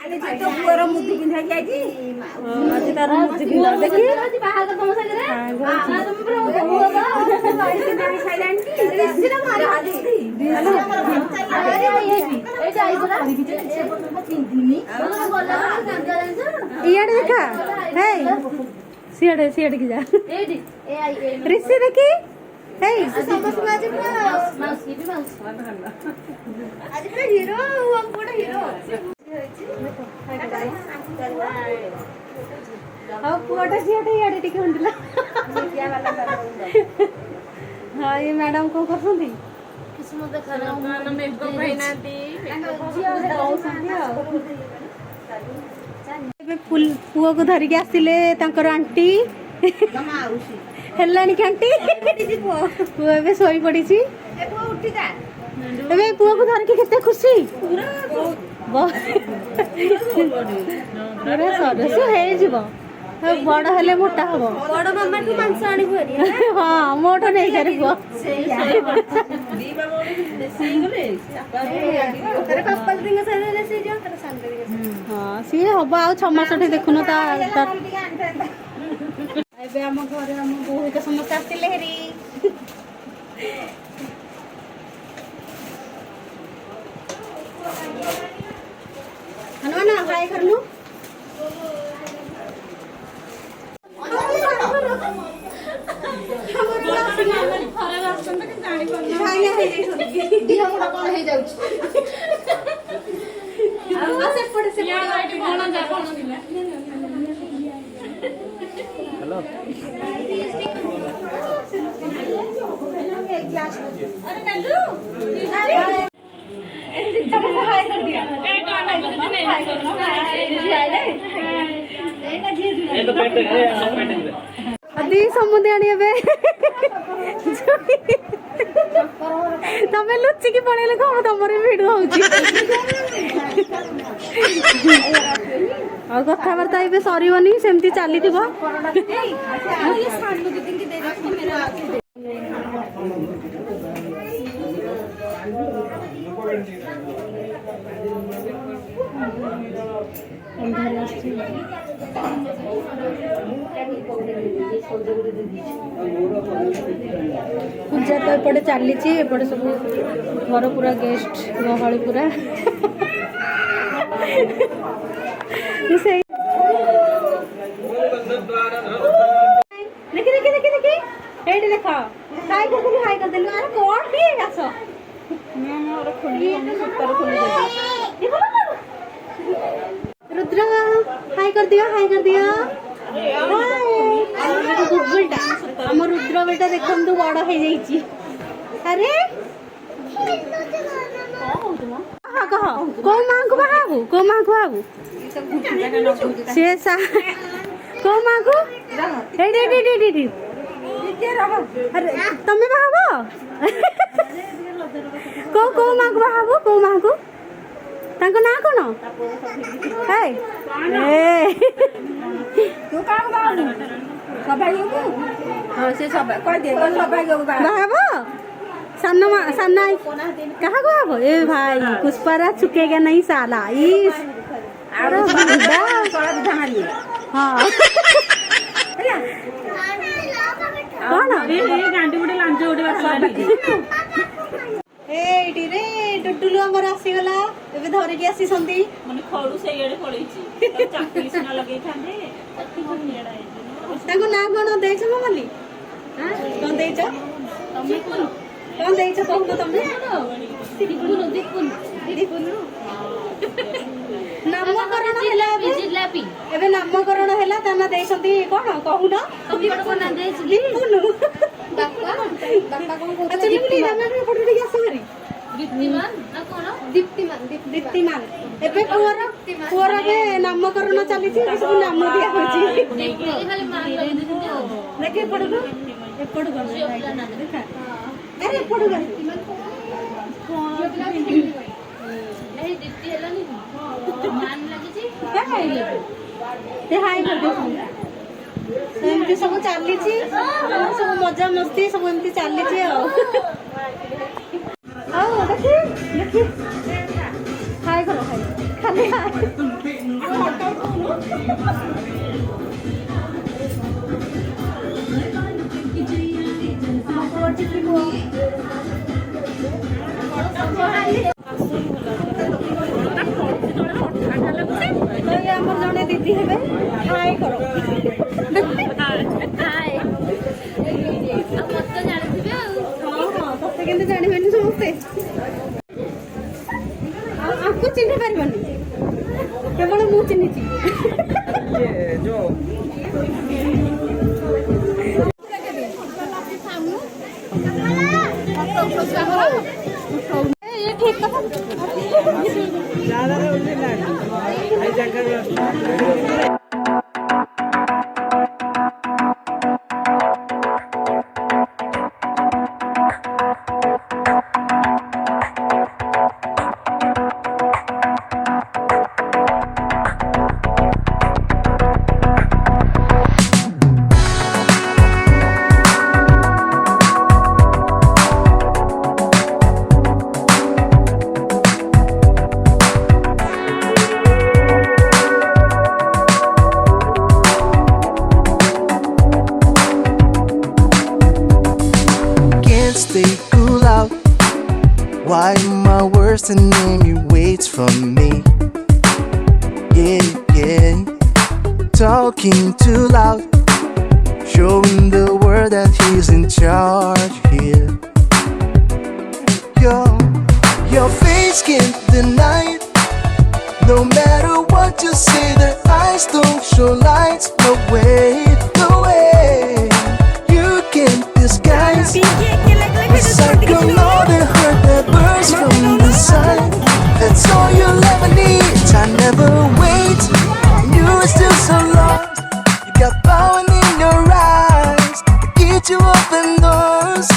ପୁଅର ମୁଦି ପିନ୍ଧା ଯାଇଛି ଆଜି ତାର ମୁଦି ପିନ୍ଧା ଦେଖି ଇଆଡେ ଦେଖା ହେଇ ସିଆଡେ ସିଆଡେ କି ଯା ରିସି ଦେଖି ହେଇ ହିରୋ ହିରୋ ଆଉ ପୁଅଟା ଝିଅଟା ଇଆଡେ ଟିକେ ହୁଣ୍ଡିଲା ହଁ ଏ ମ୍ୟାଡାମ କଣ କରୁଛନ୍ତି ଏବେ ପୁଅକୁ ଧରିକି ଆସିଲେ ତାଙ୍କର ଆଣ୍ଟି ହେଲାଣି କି ଆଣ୍ଟି ପୁଅ ଏବେ ଶୋଇ ପଡିଛି ଏବେ ପୁଅକୁ ଧରିକି କେତେ ଖୁସି ସଦସ୍ୟ ହେଇଯିବ ବଡ ହେଲେ ମୋଟା ହବ ବଡ ମାମାଠୁ ମାଂସ ଆଣିବୁ ହଁ ମୋଠୁ ନେଇକରି ପୁଅ ହଁ ସିଏ ହବ ଆଉ 6 ମାସଠି ଦେଖୁନ ତା ଏବେ ଆମ ଘରେ ଆମ ବୋଉ ହେରିକା ସମସ୍ତେ ଆସିଲେ ହେରି ହନୁମାନ ହାଇ କରନୁ दी समुद्र आनी तमें लुचिकी पड़े कम तुम भिड़ हो कथबार्ता ए सरनी सेमती चली पूजा तो एपटे चली एपटे सब घर पूरा गेस्ट गहली पूरा देखी देखी देखी देखी एडी देख हाय करदेलु हाय करदेलु अरे कोन की आस मोर खोली सुतर खोली रुद्र हाय कर दिया हाय कर दिया गुगुलटा आम रुद्र बेटा देखम तू बड़ हो जाइए अरे कह कौ माँ को बाबू कौ माँ को बाबू से कौ माँ को अरे तमें बाहब कौ कौ माँ को बाहब कौ माँ को तांको ना कौन है तू का बाबू सौभाग्य को हां से सब कह दे कौन सौभाग्य को बाहब सन्ना सन्ना कहाँ को बाबू ए भाई पुष्परा चुकेगा नहीं साला इस अरे बाबा कला धाली हां कौन ए गांडी गुडे लांज गुडे बासला एडी रे टुटुलु हमर आसी गला एबे धरि के आसी संती माने खडू से एडे पळैछि चाकरी सिना लगै थांदे अति कोनियाडा ताको ना कोन देछ ममली हां कोन देछ तमे कोन देछ कहू तमे दीपुन नामकरण हैला जिलापी एबे नामकरण हैला ताना देछंती कोन कहू न तमे कोन देछ दीपुन बापा कोन कहू अच्छा दीपुन नाम फोटो ठीक आसी करी दीप्तिमान ना कोन दीप्तिमान एबे पुअर के नामकरण चली छी सब नाम दिया होची खाली मान देखे पड़ो देखा अरे पड़ो नहीं दीप्ति हैला नहीं मान लगी छी ते हाय कर दे एमती सब चली छी सब मजा मस्ती सब एमती चली छी देखी देखी हाय करो हाय खाली हाय ଦିଦି ହେବେ ହାଏ କର ହଁ ତତେ କେମିତି ଜାଣିବେନି ସମସ୍ତେ ଆମକୁ ଚିହ୍ନି ପାରିବନି କେବଳ ମୁଁ ଚିହ୍ନିଛି ये ठीक कथा ज़्यादा नहीं stay cool out. Why my worst enemy waits for me? Yeah, yeah. Talking too loud, showing the world that he's in charge here. Your face can't deny it. No matter what you say, their eyes don't show lights. No way, no way. You can't disguise. Cause I can know the hurt that burns from the sun. That's all you'll ever need. I never wait, you are still so lost. You got power in your eyes to get you open doors.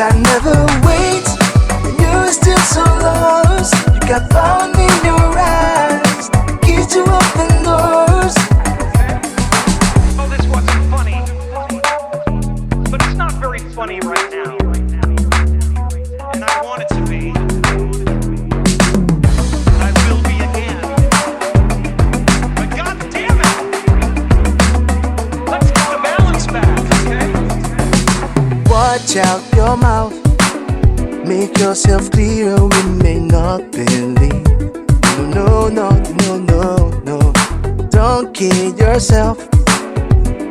I never wait, you are still so lost. You got power in your eyes to get you open doors. Oh, this wasn't funny, but it's not very funny right now. And I want it to be. And I will be again. But God damn it! Let's get the balance back, okay? Watch out your mouth. Make yourself clear, we may not believe. No, no, no, no, no. Don't kid yourself.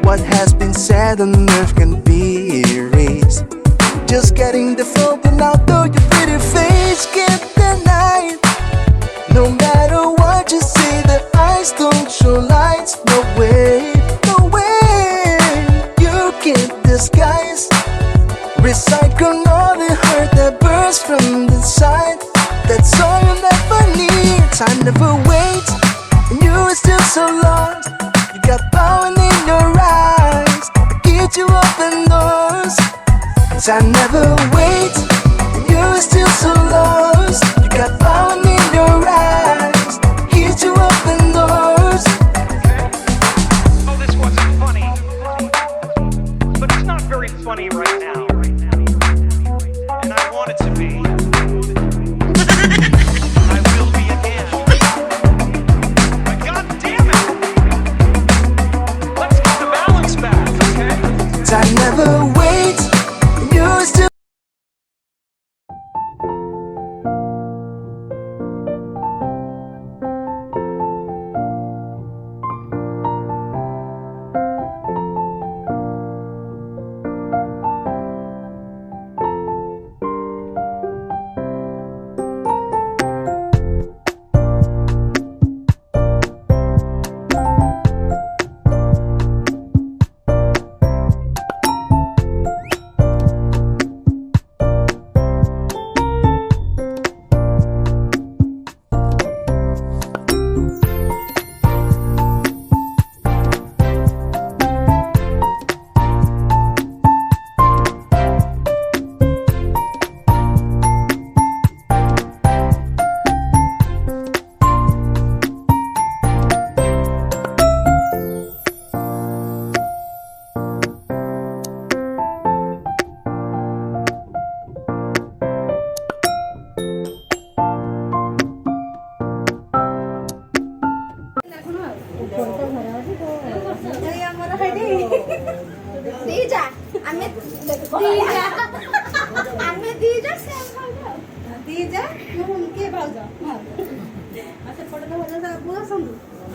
What has been said on earth can be erased. Just getting the phone out, though your pretty face can't deny it. No matter what you say, the eyes don't show lights. No way, no way. You can't disguise. Recycle all the hurt that burns from the side. That's all you'll ever need. I never wait, and you are still so lost. You got power in your eyes to get you open doors. I never wait, and you are still so lost. You got power in your eyes to get you open doors. Oh, this wasn't funny, but it's not very funny right now. And I want it to be. And I will be again. But God damn it! Let's get the balance back, okay? I never wait, and you are still.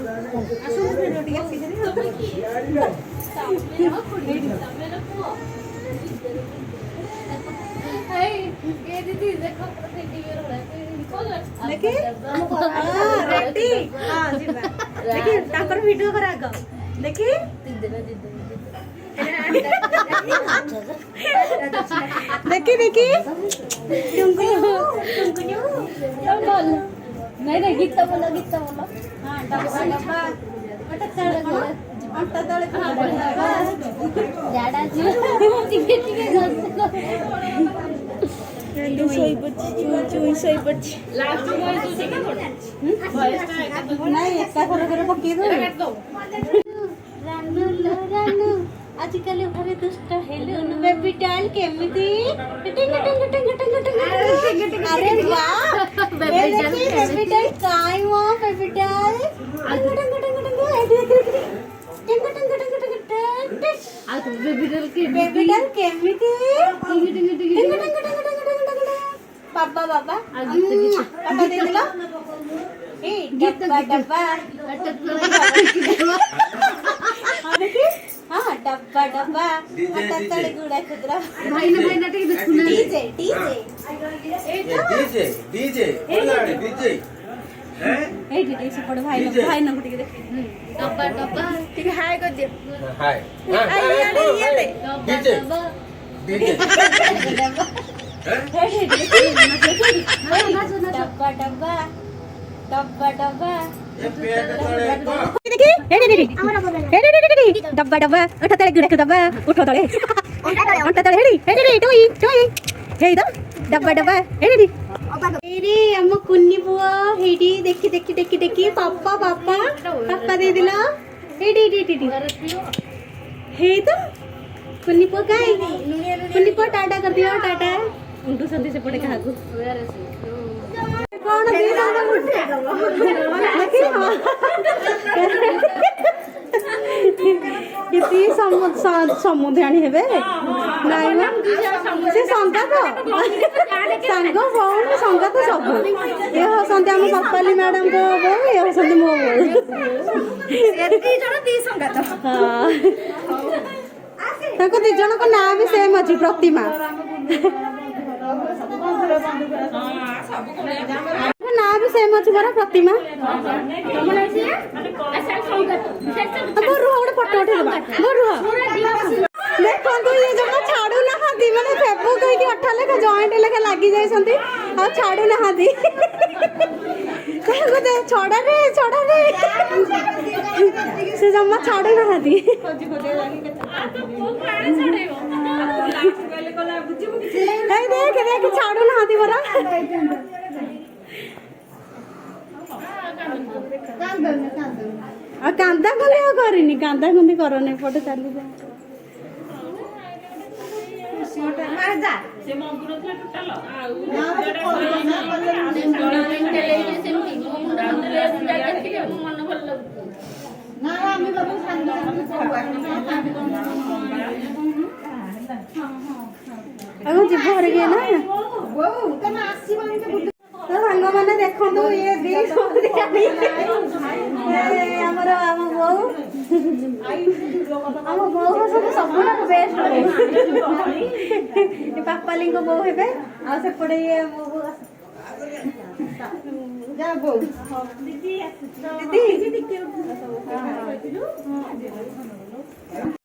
ଆସନ୍ତୁ video ଟିକେ ଦେଖି ready ଦେଖି ତାଙ୍କର video କର ଆଗ ଦେଖି ଦେଖି ଦେଖି ନାଇଁ ନାଇଁ ଗୀତ ବୋଲ ଜାଡା ଟିକେ ଟିକେ ନାଇଁ ଏକା ଥରକରେ ପକେଇ ଦଉ ଆଜିକାଲି ଘରେ ଦୁଷ୍ଟ ହେଲୁନୁ ବେବି ଡଲ୍ କେମିତି ଆରେ ୱାଓ ବେବି ଡଲ୍ କାଇଁ ମୋ ବେବି ଡଲ୍ ବେବି ଡଲ୍ କେମିତି ବାବା ବାବା ପାପା ଦେଇଦେଲ ଏଇ ଡବା ଡବା ଦେଖି हाँ डब्बा डब्बा तड़तड़ गुड़ा खुदरा ଭାଇନା ଭାଇନା ଟିକେ ଦେଖୁନା DJ DJ DJ DJ DJ ए डीजे से पड़ भाई भाई ना गुटी के देख ଡବା ଡବା ठीक हाय कर दियो हाय ये डीजे डीजे डब्बा डब्बा डब्बा डब्बा डब्बा डब्बा उठा तले गुड़ा डब्बा उठो तले उठा तले हेडी हेडी टोई टोई हेई द डब्बा डब्बा हेडी एरे हम कुन्नी बुआ हेडी देखी देखी देखी देखी पापा पापा पापा दे दिला Heidi Heidi Heidi hay the कुन्नी बुआ काई कुन्नी बुआ टाटा कर दियो टाटा उंटू संदी से पड़े कहा को कौन दे किती समुद्राणी हेबे नाई ना से संगात सांग भौणी संगात सब ये हसंती आम पपाली मैडम को बो ये हसंती मो बो दी जन को ना भी सेम अच्छी प्रतिमा ना भी सेम अच्छी मोर प्रतिमा फोटो उठे देखो ये जमा छाड़ू ना मैंने फेसबुक कहीं 8 लेखा जॉइंट लेखा लगी जाइए आ छाड़ू ना छड़ा रे से जमा छाड़ू ना देख देख छाड़ू ना मोरा कांदा कले करनी कांदा कुंदी करने पटे चली जीव हर गए ना सांग मैंने देखु ये आमर आम बो आम बो सब बेस्ट पापाली बो हे आपटे ये बो दीदी दीदी